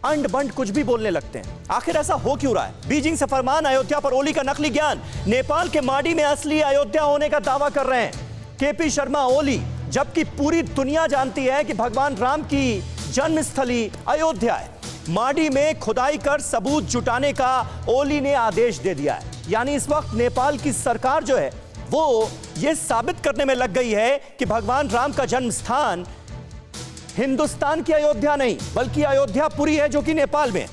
अंड बंड कुछ भी बोलने लगते हैं। आखिर ऐसा हो क्यों रहा है? बीजिंग से फरमान, अयोध्या पर ओली का नकली ज्ञान। नेपाल के माडी में असली अयोध्या होने का दावा कर रहे हैं केपी शर्मा ओली, जबकि पूरी दुनिया जानती है कि भगवान राम की जन्मस्थली अयोध्या है। माडी में खुदाई कर सबूत जुटाने का ओली ने आदेश दे दिया है। यानी इस वक्त नेपाल की सरकार जो है वो ये साबित करने में लग गई है कि भगवान राम का जन्म स्थान हिंदुस्तान की अयोध्या नहीं बल्कि अयोध्यापुरी है जो कि नेपाल में।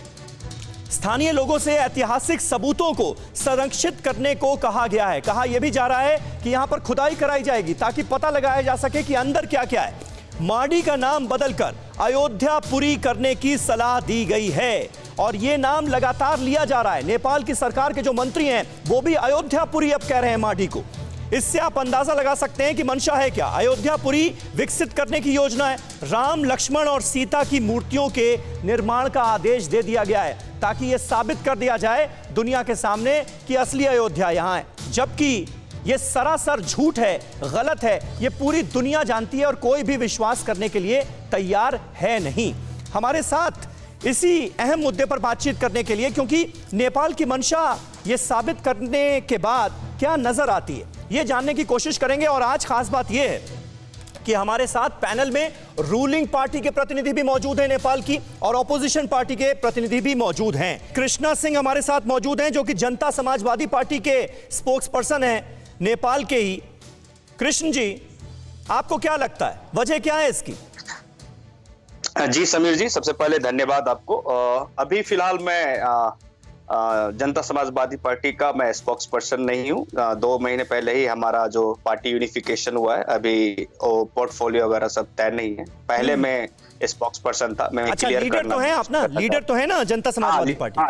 स्थानीय लोगों से ऐतिहासिक सबूतों को संरक्षित करने को कहा गया है। कहा यह भी जा रहा है कि यहां पर खुदाई कराई जाएगी ताकि पता लगाया जा सके कि अंदर क्या क्या है। माडी का नाम बदलकर अयोध्यापुरी करने की सलाह दी गई है और यह नाम लगातार लिया जा रहा है। नेपाल की सरकार के जो मंत्री हैं वो भी अयोध्यापुरी अब कह रहे हैं माडी को। इससे आप अंदाजा लगा सकते हैं कि मंशा है क्या। अयोध्यापुरी विकसित करने की योजना है। राम, लक्ष्मण और सीता की मूर्तियों के निर्माण का आदेश दे दिया गया है ताकि यह साबित कर दिया जाए दुनिया के सामने कि असली अयोध्या यहां है, जबकि यह सरासर झूठ है, गलत है। यह पूरी दुनिया जानती है और कोई भी विश्वास करने के लिए तैयार है नहीं। हमारे साथ इसी अहम मुद्दे पर बातचीत करने के लिए, क्योंकि नेपाल की मंशा यह साबित करने के बाद क्या नजर आती है, यह जानने की कोशिश करेंगे। और आज खास बात यह है कि हमारे साथ पैनल में रूलिंग पार्टी के प्रतिनिधि भी मौजूद हैं नेपाल की, और ऑपोजिशन पार्टी के प्रतिनिधि भी मौजूद हैं। कृष्णा सिंह हमारे साथ मौजूद हैं जो कि जनता समाजवादी पार्टी के स्पोक्स पर्सन हैं नेपाल के ही। कृष्ण जी, आपको क्या लगता है, वजह क्या है इसकी? जी समीर जी, सबसे पहले धन्यवाद आपको। अभी फिलहाल मैं जनता समाजवादी पार्टी का मैं स्पोक्स पर्सन नहीं हूँ। 2 महीने पहले ही हमारा जो पार्टी यूनिफिकेशन हुआ है, अभी वो पोर्टफोलियो वगैरह सब तय नहीं है। पहले मैं स्पोक्स पर्सन था। मैं अच्छा, क्लियर लीडर तो है अपना, लीडर तो है ना जनता समाजवादी पार्टी?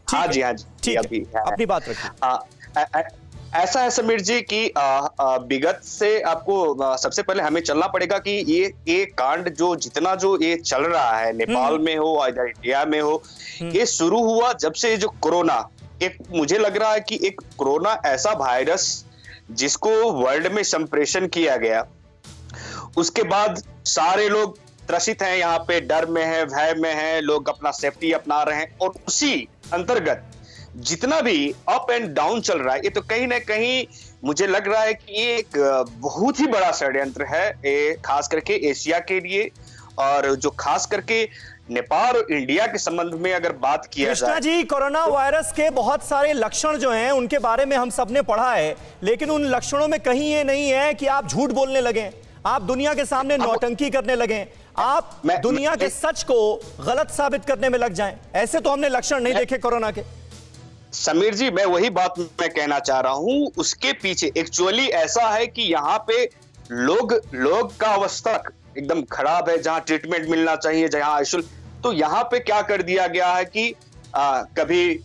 हाँ जी, ठीक है, अपनी बात रखिए। ऐसा है समीर जी कि विगत से आपको सबसे पहले हमें चलना पड़ेगा कि ये कांड जो जितना जो ये चल रहा है, नेपाल में हो इधर इंडिया में हो, ये शुरू हुआ जब से जो कोरोना, एक मुझे लग रहा है कि एक कोरोना ऐसा वायरस जिसको वर्ल्ड में संप्रेषण किया गया, उसके बाद सारे लोग त्रसित हैं, यहाँ पे डर में है, भय में है, लोग अपना सेफ्टी अपना रहे हैं। और उसी अंतर्गत जितना भी अप एंड डाउन चल रहा है, ये तो कहीं ना कहीं मुझे लग रहा है कि ये एक बहुत ही बड़ा षड्यंत्र है, ये खास करके एशिया के लिए, और जो खास करके नेपाल और इंडिया के संबंध में अगर बात किया कृष्णा जाए जी, कोरोना वायरस के बहुत सारे लक्षण जो हैं उनके बारे में हम सबने पढ़ा है, लेकिन उन लक्षणों में कहीं ये नहीं है कि आप झूठ बोलने लगे, आप दुनिया के सामने नौटंकी करने लगे, आप दुनिया के सच को गलत साबित करने में लग जाएं। ऐसे तो हमने लक्षण नहीं देखे कोरोना के। समीर जी, मैं वही बात मैं कहना चाह रहा हूं। उसके पीछे एक्चुअली ऐसा है कि यहाँ पे लोग का अवस्था एकदम खराब है, जहां ट्रीटमेंट मिलना चाहिए, जहां आइसोल, तो यहाँ पे क्या कर दिया गया है कि कभी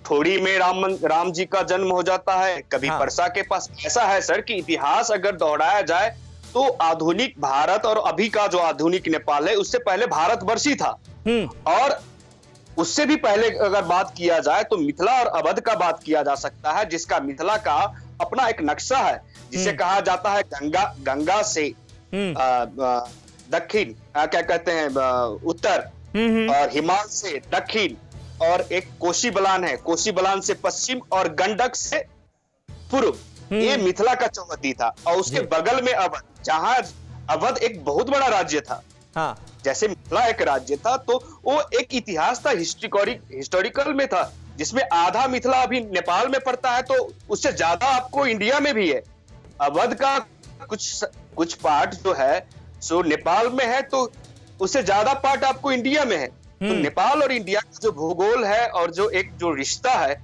थोड़ी में राम जी का जन्म हो जाता है, कभी परसा के पास। ऐसा है सर कि इतिहास अगर दोहराया जाए तो आधुनिक भारत और अभी का जो आधुनिक नेपाल है, उससे पहले भारतवर्ष ही था। और उससे भी पहले अगर बात किया जाए तो मिथिला और अवध का बात किया जा सकता है, जिसका मिथिला का अपना एक नक्शा है, जिसे कहा जाता है गंगा से दक्षिण, क्या कहते हैं, उत्तर, और हिमालय से दक्षिण, और एक कोशी बलान है, कोशी बलान से पश्चिम, और गंडक से पूर्व। ये मिथिला का चौहद्दी था। और उसके बगल में अवध, जहां अवध एक बहुत बड़ा राज्य था। जैसे मिथिला एक राज्य था, तो वो एक इतिहास था, हिस्टोरिकल में था, जिसमें आधा मिथिला अभी नेपाल में पड़ता है, तो उससे ज्यादा आपको इंडिया में भी है। अवध का कुछ पार्ट जो है सो नेपाल में है, तो उससे ज्यादा पार्ट आपको इंडिया में है। तो नेपाल और इंडिया का जो भूगोल है और जो रिश्ता है,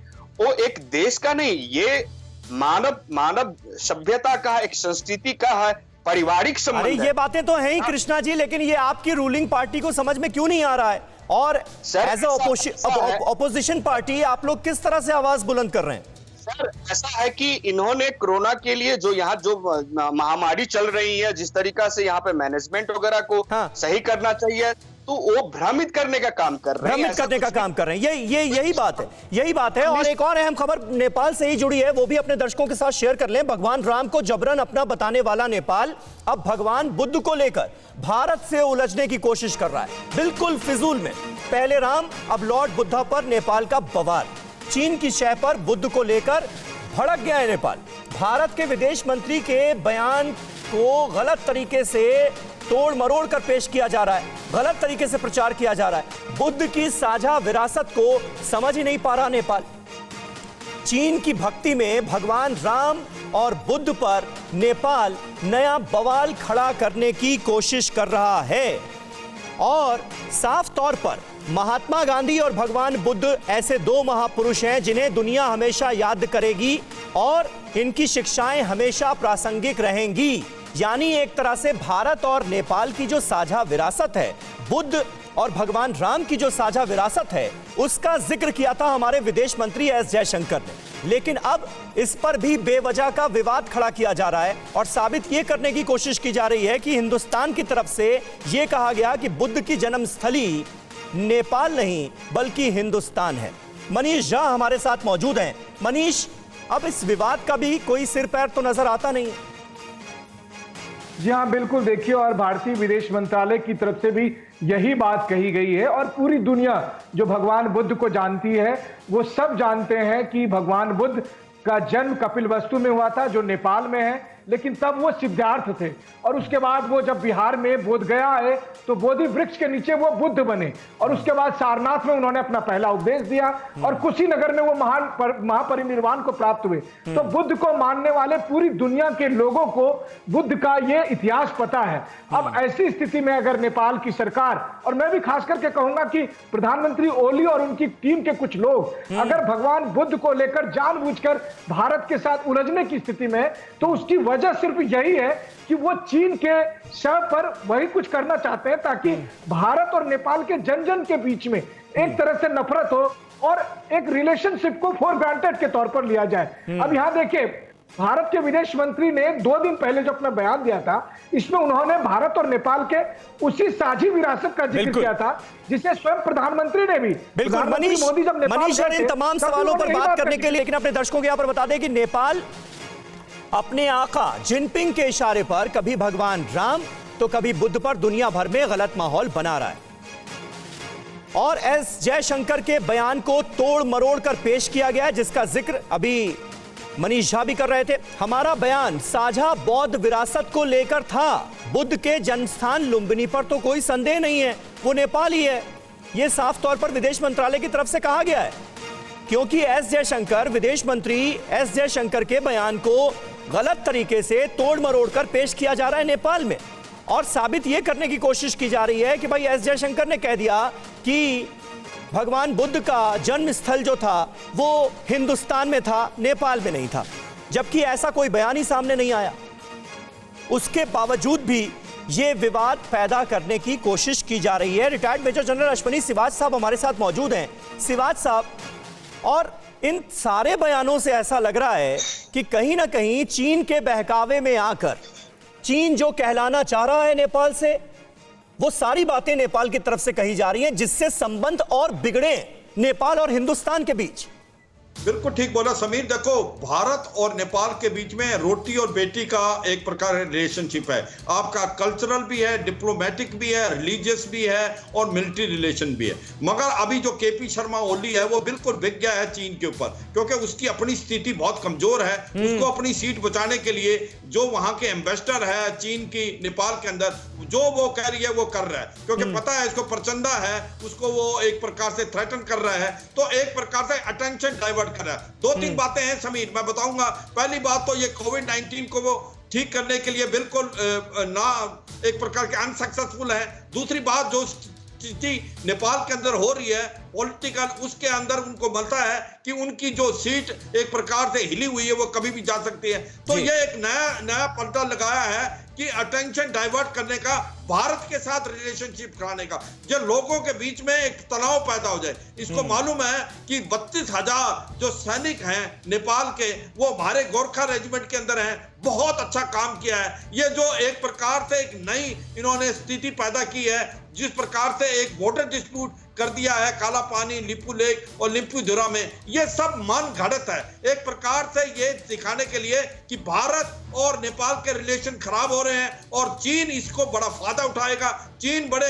वो एक देश का नहीं, ये मानव सभ्यता का, एक संस्कृति का है, पारिवारिक संबंध। अरे ये बातें तो हैं ही कृष्णा जी, लेकिन ये आपकी रूलिंग पार्टी को समझ में क्यों नहीं आ रहा है? और एज ऑपोजिशन पार्टी आप लोग किस तरह से आवाज बुलंद कर रहे हैं? सर, ऐसा है कि इन्होंने कोरोना के लिए जो यहाँ जो महामारी चल रही है, जिस तरीका से यहाँ पे मैनेजमेंट वगैरह को सही करना चाहिए, तो वो भ्रमित करने का काम कर रहे हैं, भ्रमित करने का काम कर रहे हैं। यही बात है। और एक और अहम खबर नेपाल से ही जुड़ी है, वो भी अपने दर्शकों के साथ शेयर कर लें। भगवान राम को जबरन अपना बताने वाला नेपाल अब भगवान बुद्ध को लेकर भारत से उलझने की कोशिश कर रहा है, बिल्कुल फिजूल में। पहले राम, अब लॉर्ड बुद्धा पर नेपाल का बवाल। चीन की शय पर बुद्ध को लेकर भड़क गया है नेपाल। भारत के विदेश मंत्री के बयान को गलत तरीके से तोड़ मरोड़ कर पेश किया जा रहा है, गलत तरीके से प्रचार किया जा रहा है। बुद्ध की साझा विरासत को समझ ही नहीं पा रहा नेपाल। चीन की भक्ति में भगवान राम और बुद्ध पर नेपाल नया बवाल खड़ा करने की कोशिश कर रहा है। और साफ तौर पर महात्मा गांधी और भगवान बुद्ध ऐसे दो महापुरुष हैं जिन्हें दुनिया हमेशा याद करेगी और इनकी शिक्षाएं हमेशा प्रासंगिक रहेंगी। यानी एक तरह से भारत और नेपाल की जो साझा विरासत है, बुद्ध और भगवान राम की जो साझा विरासत है, उसका जिक्र किया था हमारे विदेश मंत्री एस जयशंकर ने। लेकिन अब इस पर भी बेवजह का विवाद खड़ा किया जा रहा है और साबित यह करने की कोशिश की जा रही है कि हिंदुस्तान की तरफ से यह कहा गया कि बुद्ध की जन्मस्थली नेपाल नहीं बल्कि हिंदुस्तान है। मनीष झा हमारे साथ मौजूद हैं। मनीष, अब इस विवाद का भी कोई सिर पैर तो नजर आता नहीं है। जी हाँ, बिल्कुल। देखिए, और भारतीय विदेश मंत्रालय की तरफ से भी यही बात कही गई है और पूरी दुनिया जो भगवान बुद्ध को जानती है वो सब जानते हैं कि भगवान बुद्ध का जन्म कपिलवस्तु में हुआ था जो नेपाल में है, लेकिन तब वो सिद्धार्थ थे और उसके बाद वो जब बिहार में बोध गया है तो बोधि वृक्ष के नीचे वो बुद्ध बने और उसके बाद सारनाथ में उन्होंने अपना पहला उपदेश दिया और कुशीनगर में वो महापरिनिर्वाण को प्राप्त हुए। तो बुद्ध को मानने वाले पूरी दुनिया के लोगों को बुद्ध का ये इतिहास पता है। अब ऐसी स्थिति में अगर नेपाल की सरकार, और मैं भी खास करके कहूंगा कि प्रधानमंत्री ओली और उनकी टीम के कुछ लोग अगर भगवान बुद्ध को लेकर जानबूझकर भारत के साथ उलझने की स्थिति में, तो उसकी वजह सिर्फ यही है कि वो चीन के शव पर वही कुछ करना चाहते हैं ताकि भारत और नेपाल के जन जन के बीच में एक तरह से नफरत हो और एक रिलेशनशिप को फॉर ग्रांटेड के तौर पर लिया जाए। अब यहां देखिए, भारत के विदेश मंत्री ने 2 दिन पहले जो अपना बयान दिया था, इसमें उन्होंने भारत और नेपाल के उसी साझी विरासत का जिक्र किया था जिसे स्वयं प्रधानमंत्री ने भी। बिल्कुल मनीष, इन तमाम सवालों पर बात करने के लिए लेकिन अपने दर्शकों को यहां पर बता दें कि नेपाल अपने आका जिनपिंग के इशारे पर कभी भगवान राम तो कभी बुद्ध पर दुनिया भर में गलत माहौल बना रहा है और एस जयशंकर के बयान को तोड़ मरोड़ कर पेश किया गया है, जिसका जिक्र अभी मनीष झा भी कर रहे थे। हमारा बयान साझा बौद्ध विरासत को लेकर था। बुद्ध के जन्मस्थान लुम्बिनी पर तो कोई संदेह नहीं है, वो नेपाल ही है। यह साफ तौर पर विदेश मंत्रालय की तरफ से कहा गया है, क्योंकि एस जयशंकर, विदेश मंत्री एस जयशंकर के बयान को गलत तरीके से तोड़ मरोड़ कर पेश किया जा रहा है नेपाल में और साबित यह करने की कोशिश की जा रही है कि भाई एस जयशंकर ने कह दिया कि भगवान बुद्ध का जन्म स्थल जो था वो हिंदुस्तान में था, नेपाल में नहीं था, जबकि ऐसा कोई बयान ही सामने नहीं आया। उसके बावजूद भी ये विवाद पैदा करने की कोशिश की जा रही है। Retired major general Ashwani Siwach sahab हमारे साथ मौजूद हैं। सिवाच साहब, और इन सारे बयानों से ऐसा लग रहा है कि कहीं ना कहीं चीन के बहकावे में आकर चीन जो कहलाना चाह रहा है नेपाल से, वो सारी बातें नेपाल की तरफ से कही जा रही हैं, जिससे संबंध और बिगड़े नेपाल और हिंदुस्तान के बीच। बिल्कुल ठीक बोला समीर। देखो, भारत और नेपाल के बीच में रोटी और बेटी का एक प्रकार रिलेशनशिप है। आपका कल्चरल भी है, डिप्लोमेटिक भी है, रिलीजियस भी है और मिलिट्री रिलेशन भी है। मगर अभी जो केपी शर्मा ओली है वो बिल्कुल बिक गया है चीन के ऊपर, क्योंकि उसकी अपनी स्थिति बहुत कमजोर है। उसको अपनी सीट बचाने के लिए जो वहां के एम्बेसडर है चीन की नेपाल के अंदर, जो वो कह रही है वो कर रहा है, क्योंकि पता है इसको प्रचंडा है, उसको वो एक प्रकार से थ्रेटन कर रहा है, तो एक प्रकार से अटेंशन डाइवर्ट कर रहा है। 2-3 बातें हैं समीर, मैं बताऊंगा। पहली बात तो ये कोविड-19 को वो ठीक करने के लिए बिल्कुल ना एक प्रकार के अनसक्सेसफुल है। दूसरी बात, जो स्थिति नेपाल के अंदर हो रही है पॉलिटिकल, उसके अंदर उनको मिलता है कि उनकी जो सीट एक प्रकार से हिली हुई है वो कभी भी जा सकती है। तो ये एक नया पलटा लगाया है कि अटेंशन डाइवर्ट करने का, भारत के साथ रिलेशनशिप कराने का, जो लोगों के बीच में एक तनाव पैदा हो जाए। इसको मालूम है कि 32,000 जो सैनिक हैं नेपाल के, वो हमारे गोरखा रेजिमेंट के अंदर हैं, बहुत अच्छा काम किया है। ये जो एक प्रकार से एक नई इन्होंने स्थिति पैदा की है, जिस प्रकार से एक बॉर्डर डिस्प्यूट कर दिया है काला पानी, लिपू लेक और लिम्पुजुरा में, ये सब मन घड़त है। एक प्रकार से ये दिखाने के लिए कि भारत और नेपाल के रिलेशन खराब हो रहे हैं और चीन इसको बड़ा फायदा उठाएगा। चीन बड़े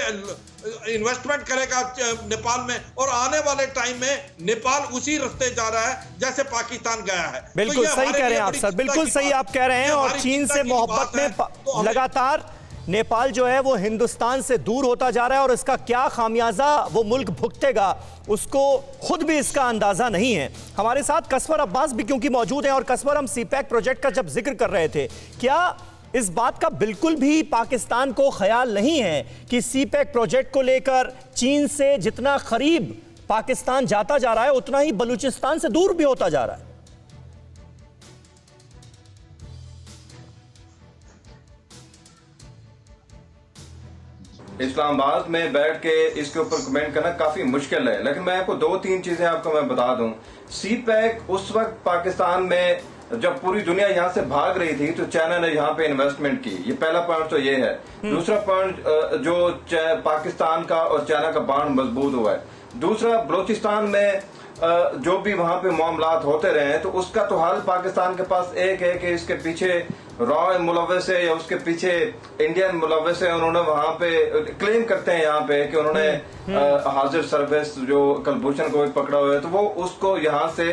इन्वेस्टमेंट करेगा नेपाल में और आने वाले टाइम में नेपाल उसी रास्ते जा रहा है जैसे पाकिस्तान गया है। बिल्कुल सही कह रहे हैं आप सर, बिल्कुल सही आप कह रहे हैं। और चीन से मोहब्बत में लगातार नेपाल जो है वो हिंदुस्तान से दूर होता जा रहा है और इसका क्या खामियाजा वो मुल्क भुगतेगा उसको खुद भी इसका अंदाजा नहीं है। हमारे साथ कसवर अब्बास भी क्योंकि मौजूद हैं। और कसवर, हम सीपैक प्रोजेक्ट का जब जिक्र कर रहे थे, क्या इस बात का बिल्कुल भी पाकिस्तान को ख्याल नहीं है कि सीपैक प्रोजेक्ट को लेकर चीन से जितना करीब पाकिस्तान जाता जा रहा है उतना ही बलूचिस्तान से दूर भी होता जा रहा है? इस्लामाबाद में बैठ के इसके ऊपर कमेंट करना काफी मुश्किल है, लेकिन मैं आपको 2-3 चीजें आपको मैं बता दूं। सीपैक उस वक्त पाकिस्तान में जब पूरी दुनिया यहाँ से भाग रही थी तो चाइना ने यहाँ पे इन्वेस्टमेंट की। ये पहला पॉइंट तो ये है। दूसरा पॉइंट, जो पाकिस्तान का और चाइना का बांड मजबूत हुआ है। दूसरा, बलूचिस्तान में जो भी वहां पे मामलात होते रहे तो उसका तो हल पाकिस्तान के पास एक है कि इसके पीछे रॉ मुलव्वस है या उसके पीछे इंडियन मुलव्वस है। उन्होंने वहां पे क्लेम करते हैं यहाँ पे कि उन्होंने हाजिर सर्विस जो कुलभूषण को पकड़ा हुआ है तो वो उसको यहाँ से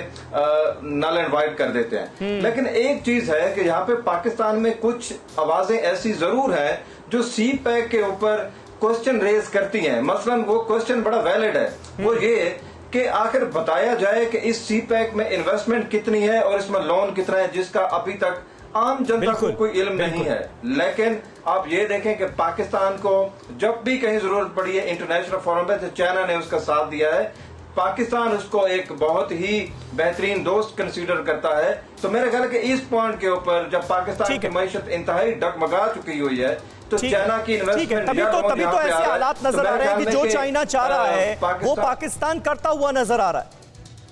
नल एंड वाइट कर देते हैं। लेकिन एक चीज है कि यहाँ पे पाकिस्तान में कुछ आवाजें ऐसी जरूर है जो सीपैक के ऊपर क्वेश्चन रेज करती हैं। मसलन वो क्वेश्चन बड़ा वैलिड है, वो ये कि आखिर बताया जाए कि इस सीपैक में इन्वेस्टमेंट कितनी है और इसमें लोन कितना है, जिसका अभी तक आम जनता को कोई इल्म नहीं है। लेकिन आप ये देखें कि पाकिस्तान को जब भी कहीं जरूरत पड़ी है इंटरनेशनल फोरम पे तो चाइना ने उसका साथ दिया है। पाकिस्तान उसको एक बहुत ही बेहतरीन दोस्त कंसीडर करता है। तो मेरे ख्याल कि इस पॉइंट के ऊपर जब पाकिस्तान की मैशत इंतहाई डगमगा चुकी हुई है तो चाइना की इन्वेस्टमेंट तभी तो ऐसे हालात नजर आ रहे हैं कि जो चाइना चाह रहा है वो पाकिस्तान करता हुआ नजर आ रहा है।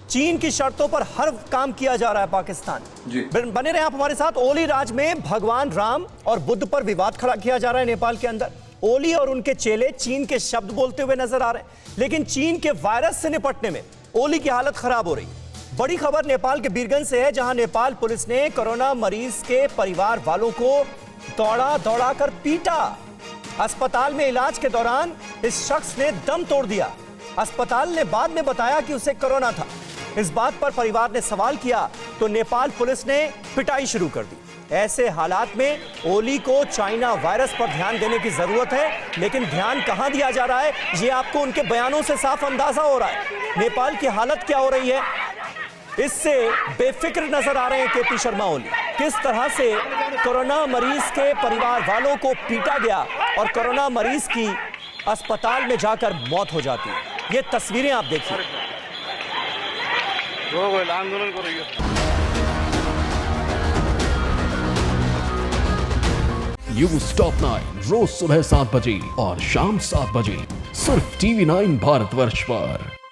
चीन की शर्तों पर हर काम किया जा रहा है पाकिस्तान। बने रहे आप हमारे साथ। ओली राज में भगवान राम और बुद्ध पर विवाद खड़ा किया जा रहा है नेपाल के अंदर। ओली और उनके चेले चीन के शब्द बोलते हुए नजर आ रहे हैं, लेकिन चीन के वायरस से निपटने में ओली की हालत खराब हो रही है। बड़ी खबर नेपाल के बीरगंज से है, जहां नेपाल पुलिस ने कोरोना मरीज के परिवार वालों को दौड़ा कर पीटा। अस्पताल में इलाज के दौरान इस शख्स ने दम तोड़ दिया। अस्पताल ने बाद में बताया कि उसे कोरोना था। इस बात पर परिवार ने सवाल किया तो नेपाल पुलिस ने पिटाई शुरू कर दी। ऐसे हालात में ओली को चाइना वायरस पर ध्यान देने की जरूरत है, लेकिन ध्यान कहां दिया जा रहा है ये आपको उनके बयानों से साफ अंदाजा हो रहा है। नेपाल की हालत क्या हो रही है, इससे बेफिक्र नजर आ रहे हैं केपी शर्मा ओली। किस तरह से कोरोना मरीज के परिवार वालों को पीटा गया और कोरोना मरीज की अस्पताल में जाकर मौत हो जाती है। ये तस्वीरें आप देखिए। न्यूज़ टॉप 9 रोज सुबह 7 बजे और शाम 7 बजे सिर्फ TV9 भारतवर्ष पर।